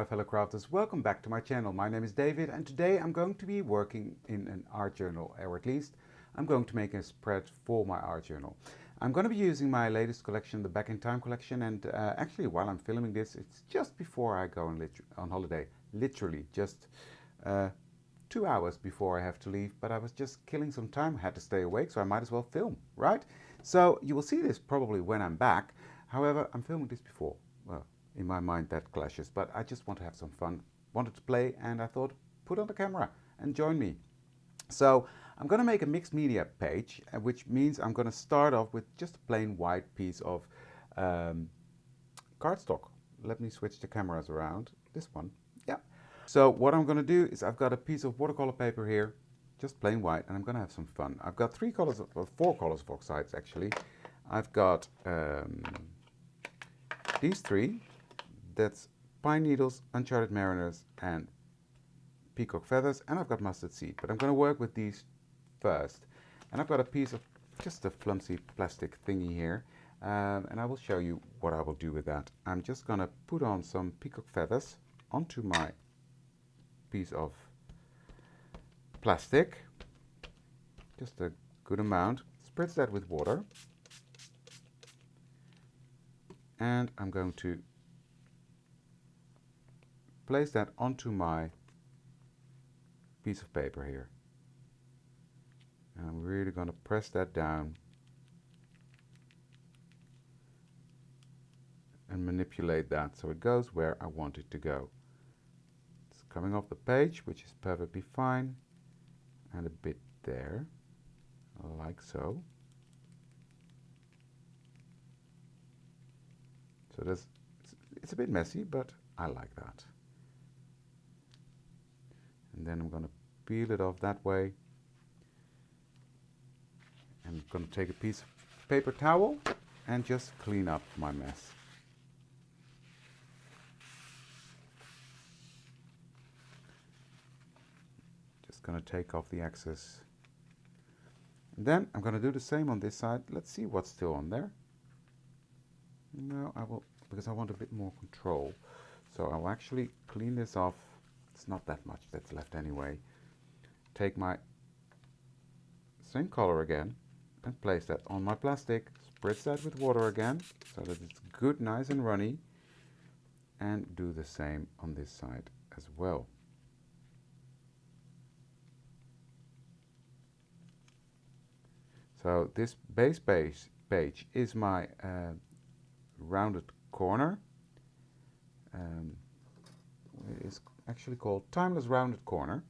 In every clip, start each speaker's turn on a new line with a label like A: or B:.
A: fellow crafters, welcome back to my channel. My name is David and today I'm going to be working in an art journal, or at least I'm going to make a spread for my art journal. I'm going to be using my latest collection, the Back in Time collection, and actually while I'm filming this, it's just before I go on holiday, literally just 2 hours before I have to leave, but I was just killing some time, had to stay awake, so I might as well film, right? So you will see this probably when I'm back. However, I'm filming this before. Well, in my mind that clashes, but I just want to have some fun, wanted to play, and I thought put on the camera and join me. So I'm going to make a mixed media page, which means I'm going to start off with just a plain white piece of cardstock. Let me switch the cameras around. This one, yeah. So what I'm going to do is I've got a piece of watercolor paper here, just plain white, and I'm going to have some fun. I've got 4 colors of oxides actually. I've got these 3. That's pine needles, Uncharted Mariners, and peacock feathers, and I've got mustard seed. But I'm going to work with these first. And I've got a piece of just a flimsy plastic thingy here, and I will show you what I will do with that. I'm just going to put on some peacock feathers onto my piece of plastic, just a good amount. Spritz that with water, and I'm going to place that onto my piece of paper here. And I'm really going to press that down and manipulate that so it goes where I want it to go. It's coming off the page, which is perfectly fine, and a bit there, like so. So it's a bit messy, but I like that. And then I'm going to peel it off that way. And I'm going to take a piece of paper towel and just clean up my mess. Just going to take off the excess. And then I'm going to do the same on this side. Let's see what's still on there. No, I will, because I want a bit more control. So I'll actually clean this off. It's not that much that's left anyway. Take my same color again and place that on my plastic. Spritz that with water again so that it's good, nice and runny. And do the same on this side as well. So this base page is my rounded corner. It's actually called Timeless Rounded Corner.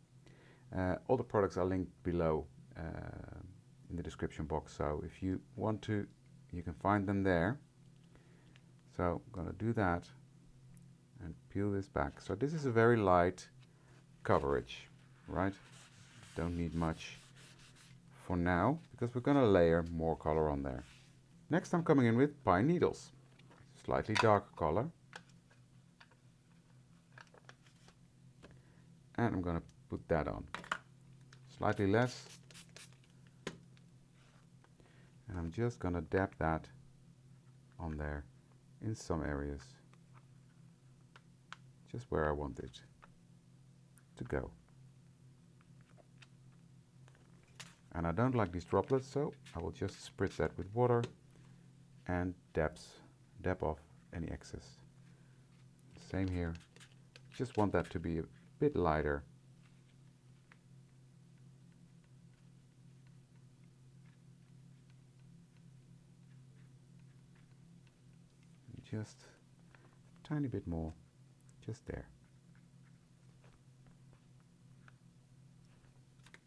A: All the products are linked below in the description box, so if you want to, you can find them there. So I'm going to do that and peel this back. So this is a very light coverage, right? Don't need much for now because we're going to layer more color on there. Next I'm coming in with pine needles, slightly darker color. And I'm going to put that on. Slightly less. And I'm just going to dab that on there in some areas. Just where I want it to go. And I don't like these droplets, so I will just spritz that with water and dab off any excess. Same here. Just want that to be a bit lighter. Just a tiny bit more, just there.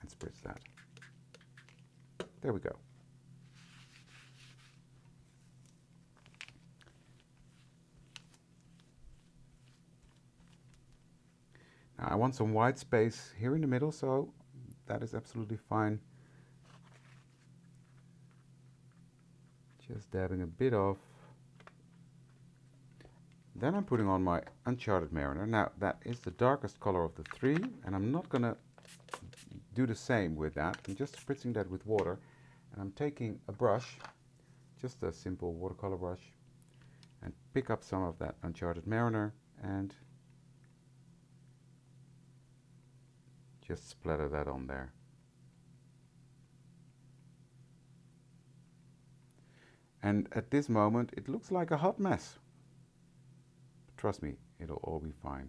A: And spritz that. There we go. Now I want some white space here in the middle, so that is absolutely fine. Just dabbing a bit off. Then I'm putting on my Uncharted Mariner. Now that is the darkest color of the 3, and I'm not going to do the same with that. I'm just spritzing that with water, and I'm taking a brush, just a simple watercolor brush, and pick up some of that Uncharted Mariner and just splatter that on there. And at this moment it looks like a hot mess. Trust me, it'll all be fine.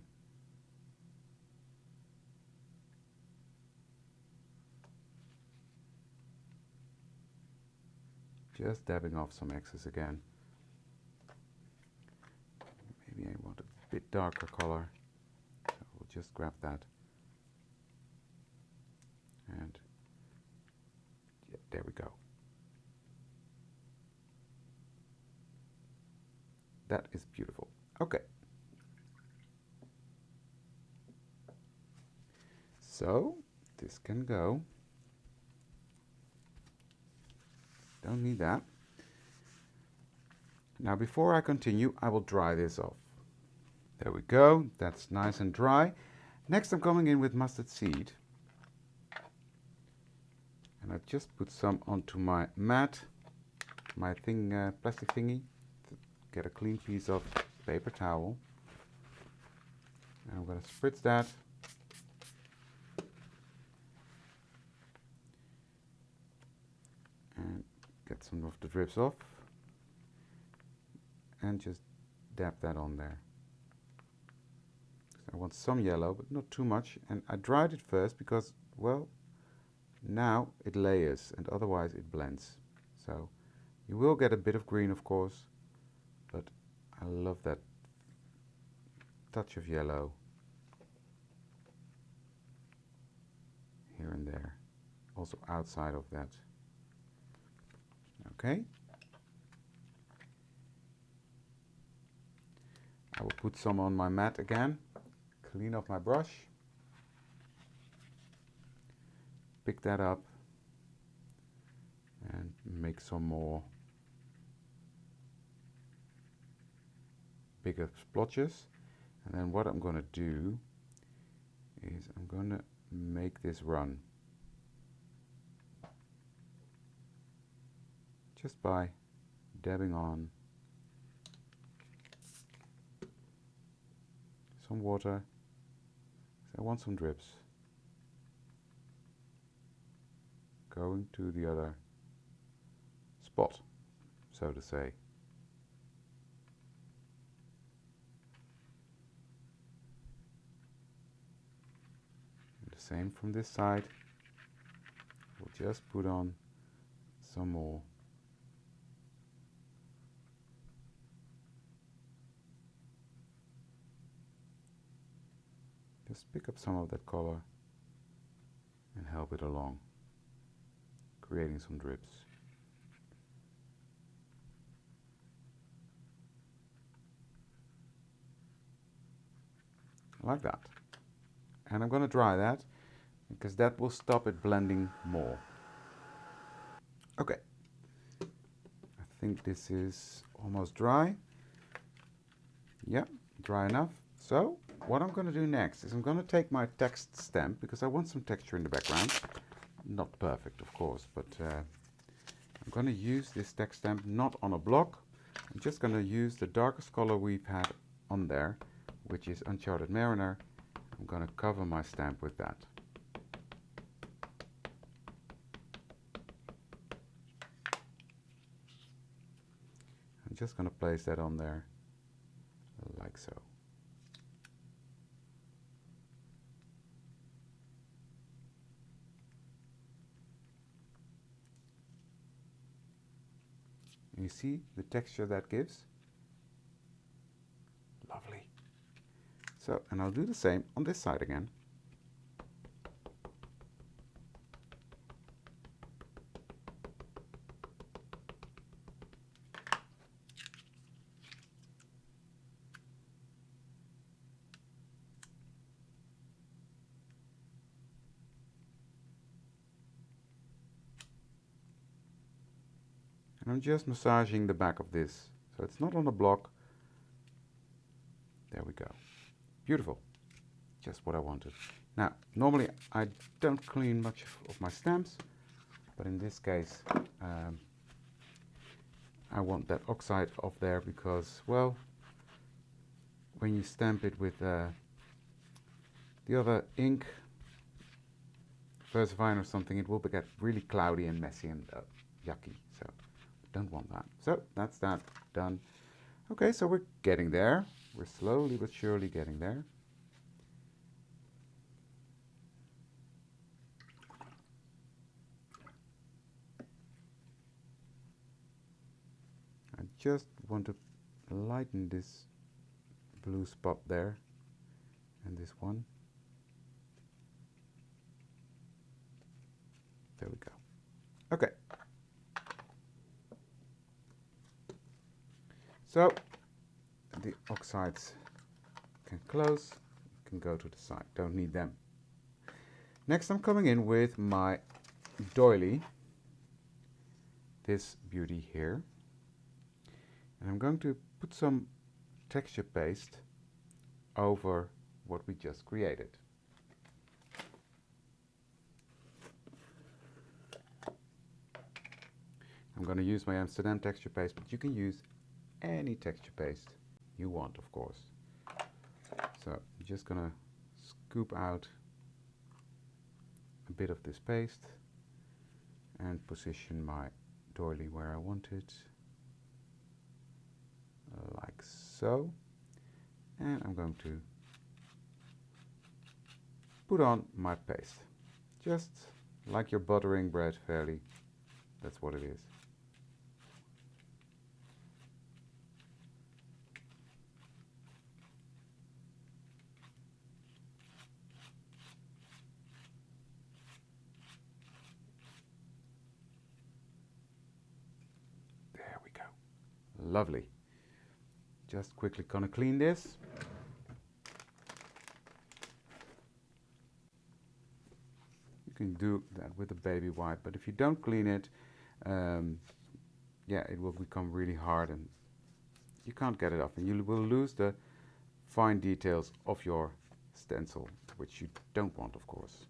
A: Just dabbing off some excess again. Maybe I want a bit darker color. So we'll just grab that. And yeah, there we go. That is beautiful. Okay. So this can go. Don't need that. Now before I continue, I will dry this off. There we go. That's nice and dry. Next I'm coming in with mustard seed. And I just put some onto my mat, my plastic thingy. Get a clean piece of paper towel. And I'm going to spritz that. And get some of the drips off. And just dab that on there. I want some yellow, but not too much. And I dried it first because, well, now it layers and otherwise it blends. So you will get a bit of green, of course, but I love that touch of yellow here and there, also outside of that. Okay. I will put some on my mat again, clean off my brush, pick that up and make some more bigger splotches. And then what I'm going to do is I'm going to make this run just by dabbing on some water. So I want some drips going to the other spot, so to say. And the same from this side. We'll just put on some more. Just pick up some of that color and help it along, creating some drips. Like that. And I'm going to dry that because that will stop it blending more. Okay. I think this is almost dry. Yeah, dry enough. So what I'm going to do next is I'm going to take my text stamp because I want some texture in the background. Not perfect, of course, but I'm going to use this text stamp not on a block. I'm just going to use the darkest color we've had on there, which is Uncharted Mariner. I'm going to cover my stamp with that. I'm just going to place that on there like so. You see the texture that gives? Lovely. So, and I'll do the same on this side again. And I'm just massaging the back of this, so it's not on a block. There we go. Beautiful. Just what I wanted. Now, normally I don't clean much of my stamps, but in this case I want that oxide off there because, well, when you stamp it with the other ink, VersaFine or something, it will get really cloudy and messy and yucky. So don't want that. So that's that done. Okay, so we're getting there. We're slowly but surely getting there. I just want to lighten this blue spot there and this one. There we go. Okay. So the oxides can close, can go to the side, don't need them. Next I'm coming in with my Doily, this beauty here, and I'm going to put some texture paste over what we just created. I'm going to use my Amsterdam texture paste, but you can use any texture paste you want, of course. So I'm just going to scoop out a bit of this paste and position my doily where I want it, like so. And I'm going to put on my paste, just like you're buttering bread fairly. That's what it is. There we go. Lovely. Just quickly gonna clean this. You can do that with a baby wipe, but if you don't clean it, yeah, it will become really hard and you can't get it off, and you will lose the fine details of your stencil, which you don't want, of course.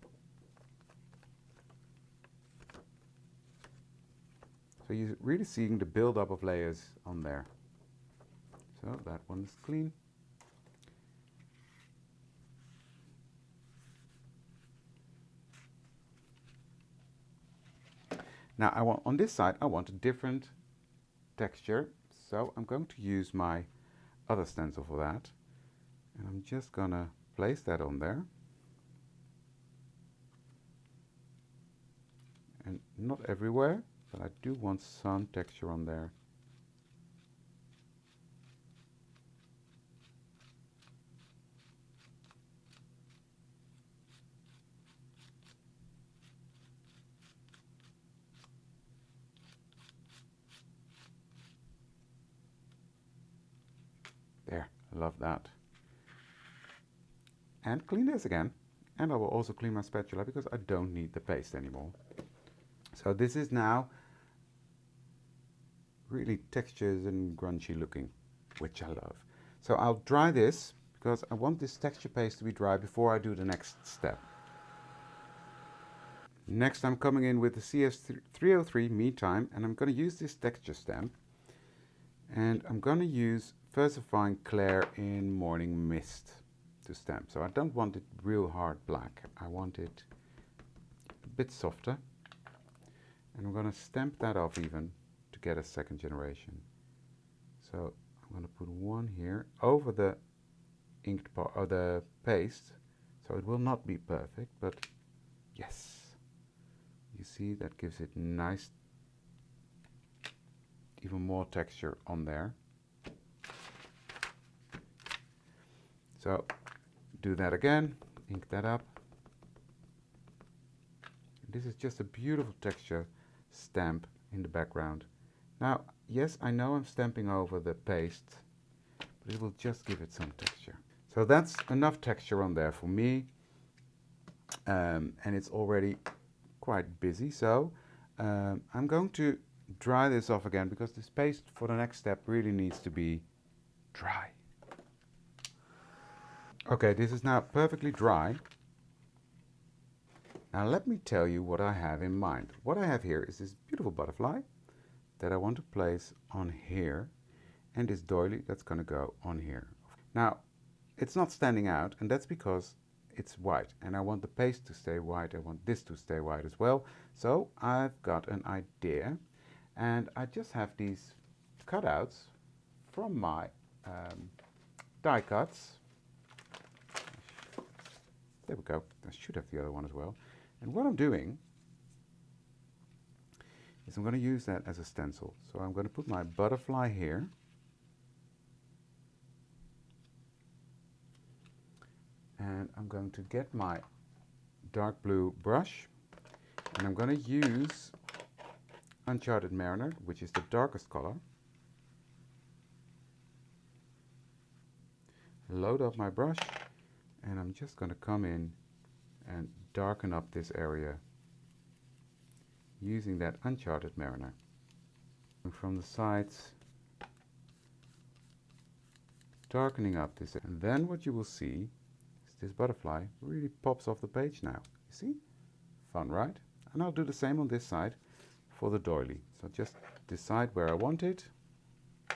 A: So you're really seeing the build-up of layers on there. So that one is clean. Now I want, on this side, I want a different texture, so I'm going to use my other stencil for that, and I'm just gonna place that on there, and not everywhere, but I do want some texture on there. There, I love that. And clean this again, and I will also clean my spatula because I don't need the paste anymore. So this is now really textures and grungy looking, which I love. So I'll dry this because I want this texture paste to be dry before I do the next step. Next I'm coming in with the CS303 Me Time, and I'm going to use this texture stamp, and I'm going to use VersaFine Clair in Morning Mist to stamp. So I don't want it real hard black, I want it a bit softer, and I'm going to stamp that off even to get a second generation. So I'm going to put one here over the inked part or the paste, so it will not be perfect, but yes, you see that gives it nice, even more texture on there. So do that again, ink that up. This is just a beautiful texture stamp in the background. Now, yes, I know I'm stamping over the paste, but it will just give it some texture. So that's enough texture on there for me, and it's already quite busy. So I'm going to dry this off again because this paste for the next step really needs to be dry. Okay, this is now perfectly dry. Now let me tell you what I have in mind. What I have here is this beautiful butterfly that I want to place on here, and this doily that's going to go on here. Now, it's not standing out, and that's because it's white, and I want the paste to stay white. I want this to stay white as well. So I've got an idea, and I just have these cutouts from my die cuts. There we go. I should have the other one as well. And what I'm doing is I'm going to use that as a stencil. So I'm going to put my butterfly here. And I'm going to get my dark blue brush, and I'm going to use Uncharted Mariner, which is the darkest color. Load up my brush, and I'm just going to come in and darken up this area using that Uncharted Mariner. And from the sides, darkening up this, and then what you will see is this butterfly really pops off the page now. You see? Fun, right? And I'll do the same on this side for the doily. So just decide where I want it. I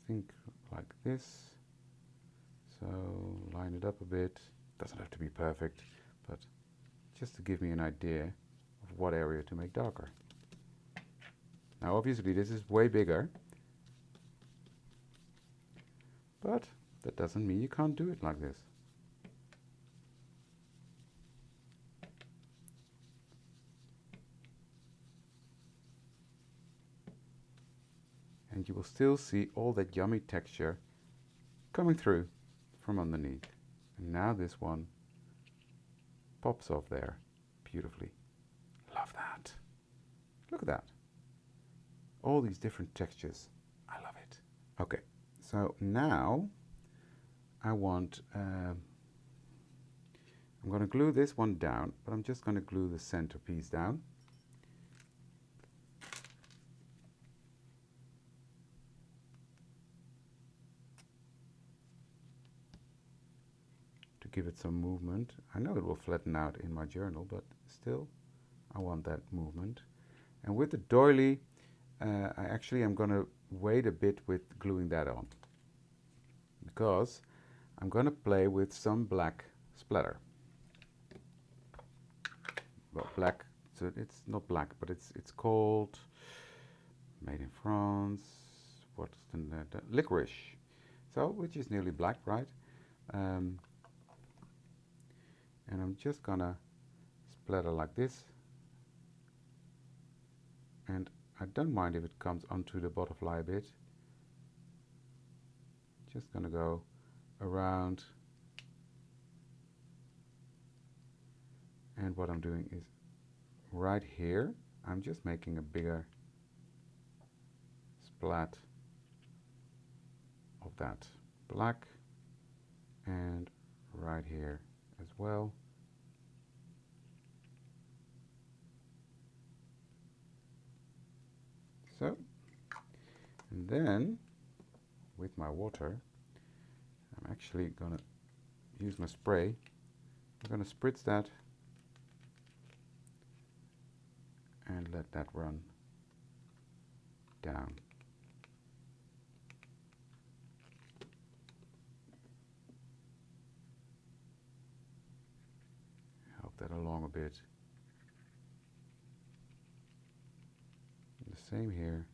A: think like this. So line it up a bit. Doesn't have to be perfect, but just to give me an idea of what area to make darker. Now obviously this is way bigger, but that doesn't mean you can't do it like this. And you will still see all that yummy texture coming through from underneath. And now this one pops off there beautifully. Love that. Look at that. All these different textures. I love it. Okay, so now I want, I'm going to glue this one down, but I'm just going to glue the center piece down. To give it some movement. I know it will flatten out in my journal, but still I want that movement. And with the doily, I actually am going to wait a bit with gluing that on, because I'm going to play with some black splatter. Well, black, so it's not black, but it's called, made in France, what's the licorice. So, which is nearly black, right? And I'm just gonna splatter like this, and I don't mind if it comes onto the butterfly a bit. Just gonna go around, and what I'm doing is right here I'm just making a bigger splat of that black, and right here as well. So, and then with my water, I'm actually gonna use my spray. I'm gonna spritz that and let that run down. Help that along a bit. The same here.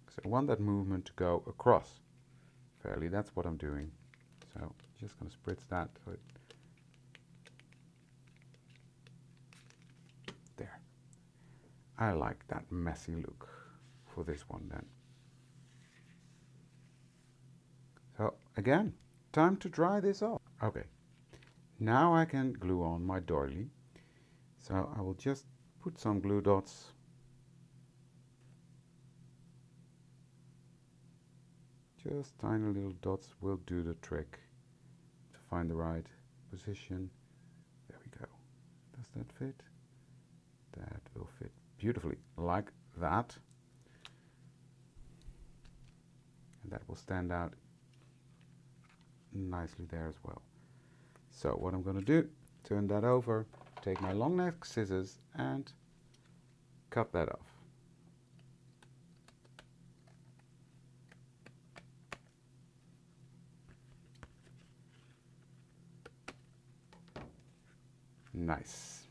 A: So I want that movement to go across fairly. That's what I'm doing. So just going to spritz that. So there. I like that messy look for this one then. So again, time to dry this off. Okay, now I can glue on my doily. So I will just put some glue dots. Just tiny little dots will do the trick to find the right position. There we go. Does that fit? That will fit beautifully, like that. And that will stand out nicely there as well. So what I'm going to do, turn that over, take my long neck scissors and cut that off. Nice.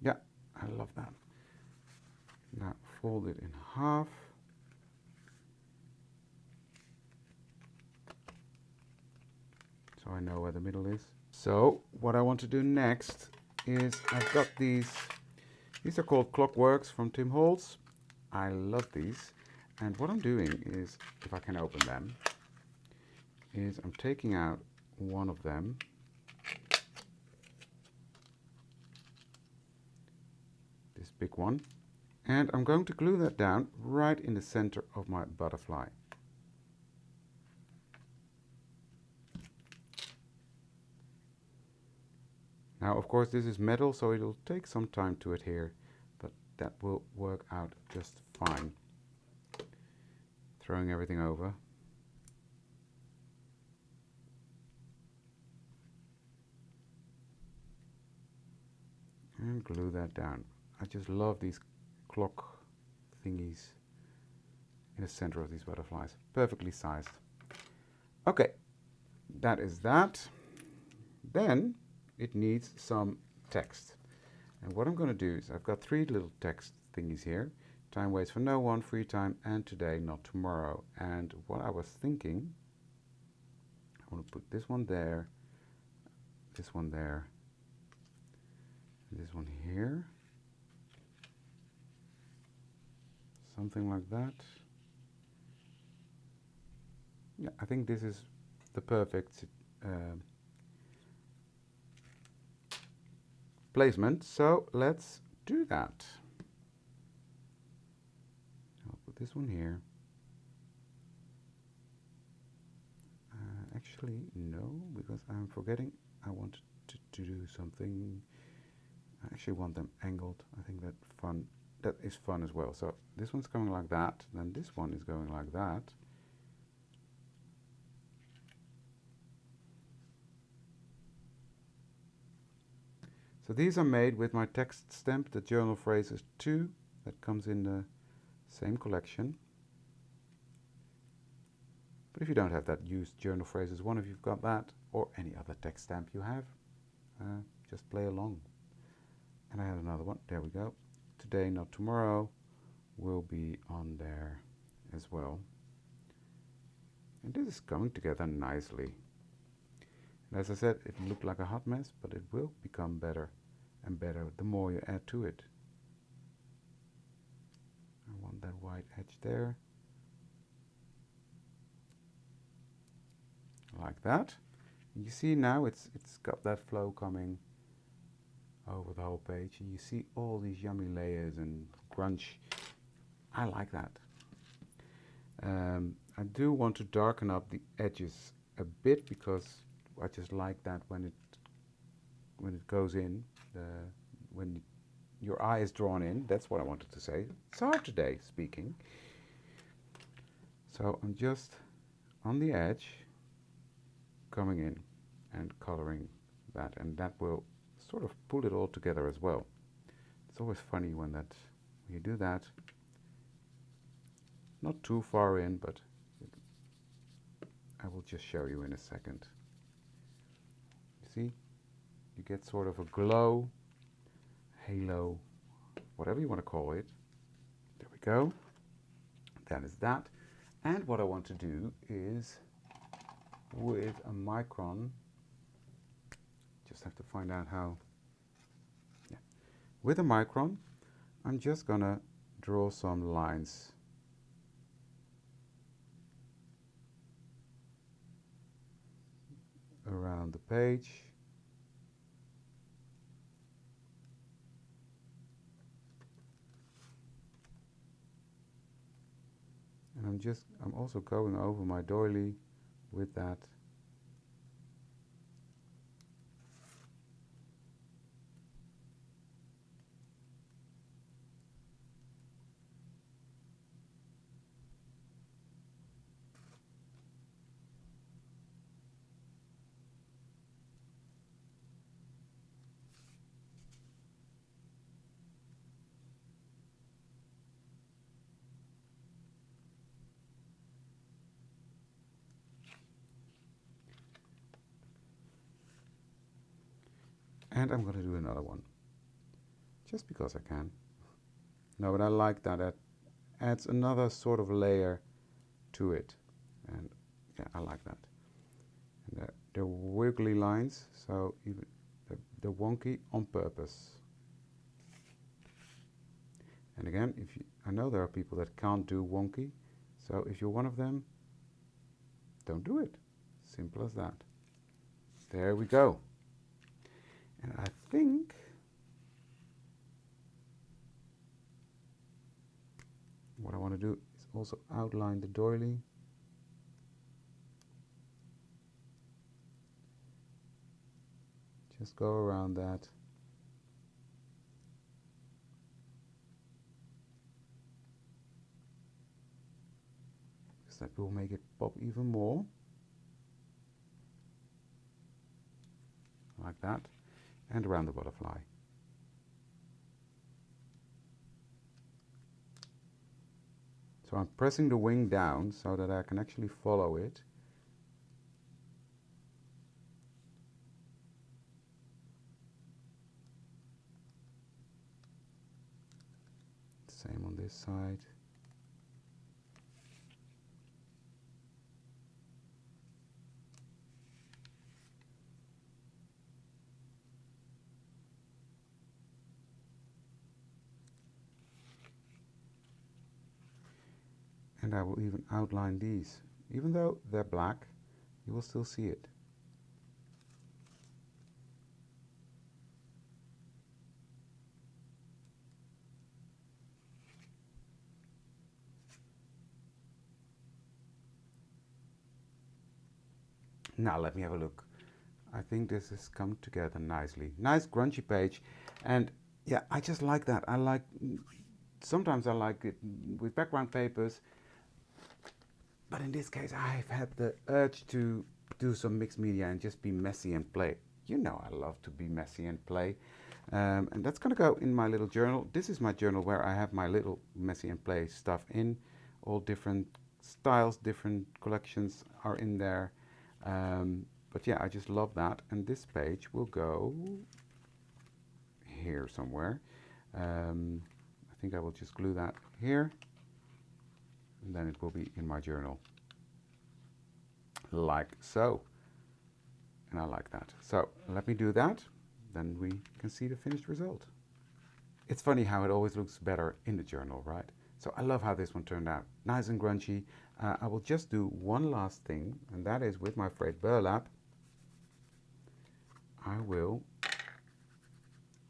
A: Yeah, I love that. Now fold it in half. So I know where the middle is. So what I want to do next is I've got these are called Clockworks from Tim Holtz. I love these. And what I'm doing is, if I can open them, is I'm taking out one of them. This big one. And I'm going to glue that down right in the center of my butterfly. Now, of course, this is metal, so it'll take some time to adhere, but that will work out just fine. Throwing everything over. And glue that down. I just love these clock thingies in the center of these butterflies. Perfectly sized. Okay, that is that. Then it needs some text. And what I'm going to do is, I've got 3 little text thingies here. Time waits for no one, free time, and today, not tomorrow. And what I was thinking, I want to put this one there, this one there, and this one here. Something like that. Yeah, I think this is the perfect placement, so let's do that. I'll put this one here. Actually, no, because I'm forgetting I wanted to do something. I actually want them angled. I think that is fun as well. So this one's going like that, then this one is going like that. So these are made with my text stamp, the Journal Phrases 2, that comes in the same collection. But if you don't have that, use Journal Phrases 1 if you've got that, or any other text stamp you have. Just play along. And I had another one, there we go. Today, not tomorrow, will be on there as well. And this is coming together nicely. And as I said, it looked like a hot mess, but it will become better and better the more you add to it. I want that white edge there. Like that. And you see now it's got that flow coming over the whole page, and you see all these yummy layers and grunge. I like that. I do want to darken up the edges a bit, because I just like that when it goes in, when your eye is drawn in. That's what I wanted to say. It's hard today speaking. So I'm just on the edge, coming in and coloring that, and that will sort of pull it all together as well. It's always funny when you do that. Not too far in, but I will just show you in a second. You see, you get sort of a glow, halo, whatever you want to call it. There we go. That is that. And what I want to do is, with a micron, just have to find out how. Yeah. With a micron, I'm just gonna draw some lines. Around the page. And I'm I'm also going over my doily with that. And I'm going to do another one, just because I can. No, but I like that. That adds another sort of layer to it. And yeah, I like that. And they're wiggly lines, so even they're wonky on purpose. And again, I know there are people that can't do wonky, so if you're one of them, don't do it. Simple as that. There we go. And I think what I want to do is also outline the doily. Just go around that. Because that will make it pop even more. Like that. And around the butterfly. So I'm pressing the wing down so that I can actually follow it. Same on this side. And I will even outline these. Even though they're black, you will still see it. Now let me have a look. I think this has come together nicely. Nice grungy page. And yeah, I just like that. Sometimes I like it with background papers. But in this case, I've had the urge to do some mixed media and just be messy and play. You know I love to be messy and play. And that's going to go in my little journal. This is my journal where I have my little messy and play stuff in. All different styles, different collections are in there. But yeah, I just love that. And this page will go here somewhere. I think I will just glue that here. And then it will be in my journal, like so. And I like that. So let me do that, then we can see the finished result. It's funny how it always looks better in the journal, right? So I love how this one turned out. Nice and grungy. I will just do one last thing, and that is with my frayed burlap, I will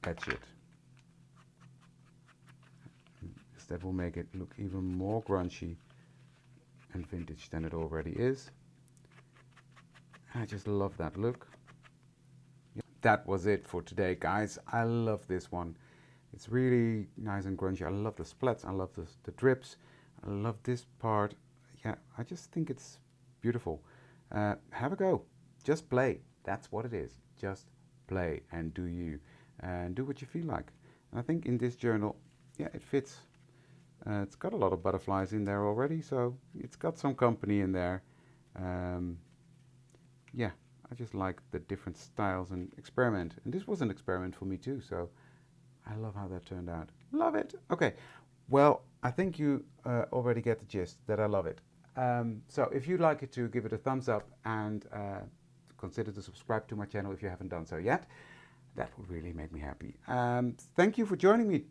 A: etch it. That will make it look even more grungy and vintage than it already is. I just love that look. Yeah, that was it for today, guys. I love this one. It's really nice and grungy. I love the splats. I love the drips. I love this part. Yeah, I just think it's beautiful. Have a go. Just play. That's what it is. Just play and do you. And do what you feel like. And I think in this journal, yeah, it fits. It's got a lot of butterflies in there already, so it's got some company in there. Yeah, I just like the different styles and experiment. And this was an experiment for me too, so I love how that turned out. Love it. Okay, well, I think you already get the gist that I love it. So if you'd like it to, give it a thumbs up and consider to subscribe to my channel if you haven't done so yet. That would really make me happy. Thank you for joining me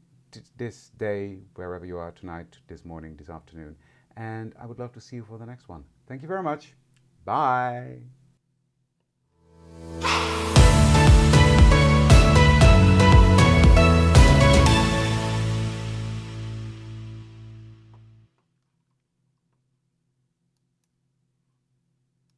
A: this day, wherever you are tonight, this morning, this afternoon. And I would love to see you for the next one. Thank you very much. Bye.